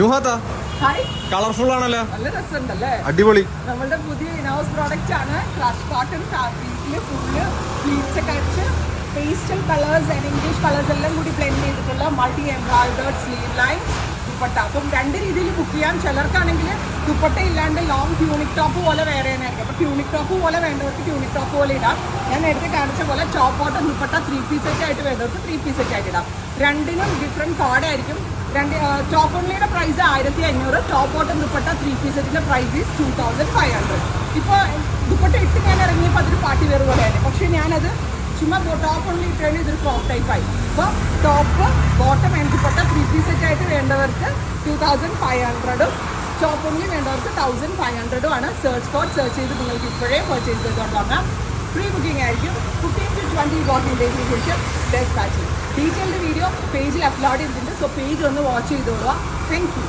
നുഹാത്ത colourful ആണല്ലോ, നല്ല രസമുണ്ടല്ലേ, അടിപൊളി. നമ്മളുടെ പുതിയ ഇനോസ് പ്രോഡക്റ്റ് ആണ്. ക്രഷ് കോട്ടൺ ഫാബ്രിക്കില് ഫുള്ള് പ്ലീറ്റ്സ് ഒക്കെ അടിച്ച് pastel colours and English colours എല്ലാം കൂടി ബ്ലെൻഡ് ചെയ്തിട്ടുള്ള multi embroidered sleeve lines dupatta. അപ്പം രണ്ട് രീതിയിൽ ബുക്ക് ചെയ്യാം. ചിലർക്കാണെങ്കിൽ ദുപ്പട്ട ഇല്ലാണ്ട് ലോങ് ട്യൂണിക് ടോപ്പ് പോലെ വേറെ ആയിരിക്കും. അപ്പോൾ ട്യൂണിക് ടോപ്പ് പോലെ വേണ്ടവർക്ക് ട്യൂണിക് ടോപ്പ് പോലെ ഇടാം. ഞാൻ നേരത്തെ കാണിച്ച പോലെ top bottom dupatta 3 piece set ആയിട്ട് വേണ്ടവർക്ക് 3 പീസ് സെറ്റ് ആയിട്ട് ഇടാം. രണ്ടിനും ഡിഫറെൻറ്റ് കോഡായിരിക്കും. ടോപ്പ് ഓൺലിയുടെ price 1500, top bottom dupatta 3 piece സെറ്റിൻ്റെ പ്രൈസ് ഈസ് 2500. ഇപ്പോൾ ദുപ്പട്ട ഇട്ട് ഞാൻ ഇറങ്ങിയപ്പോൾ അതൊരു പാർട്ടി വെയർ പോലെയാണ്. പക്ഷേ ഞാനത് ചുമ്മാ ടോപ്പ് ഓൺലി ഇട്ടാണ് ഇതൊരു ക്രോപ്പ് ടൈപ്പായി. അപ്പോൾ top bottom and dupatta 3 piece set ആയിട്ട് വേണ്ടവർക്ക് 2500ഉം ടോപ്പ് ഓൺലി വേണ്ടവർക്ക് 1500ഉം ആണ്. സെർച്ച് ചെയ്ത് നിങ്ങൾക്ക് ഇപ്പോഴേ പർച്ചേസ് ചെയ്തുകൊണ്ട് വാങ്ങാം. പ്രീ ബുക്കിംഗ് ആയിരിക്കും. 15 to 20 വർക്കിംഗ് ഡേയ്സിന് ശേഷം ഡെസ്പാച്ച്. ഡീറ്റെയിൽഡ് വീഡിയോ പേജിൽ അപ്ലോഡ് ചെയ്തിട്ടുണ്ട്. സോ പേജ് ഒന്ന് വാച്ച് ചെയ്തോളുക. Thank U.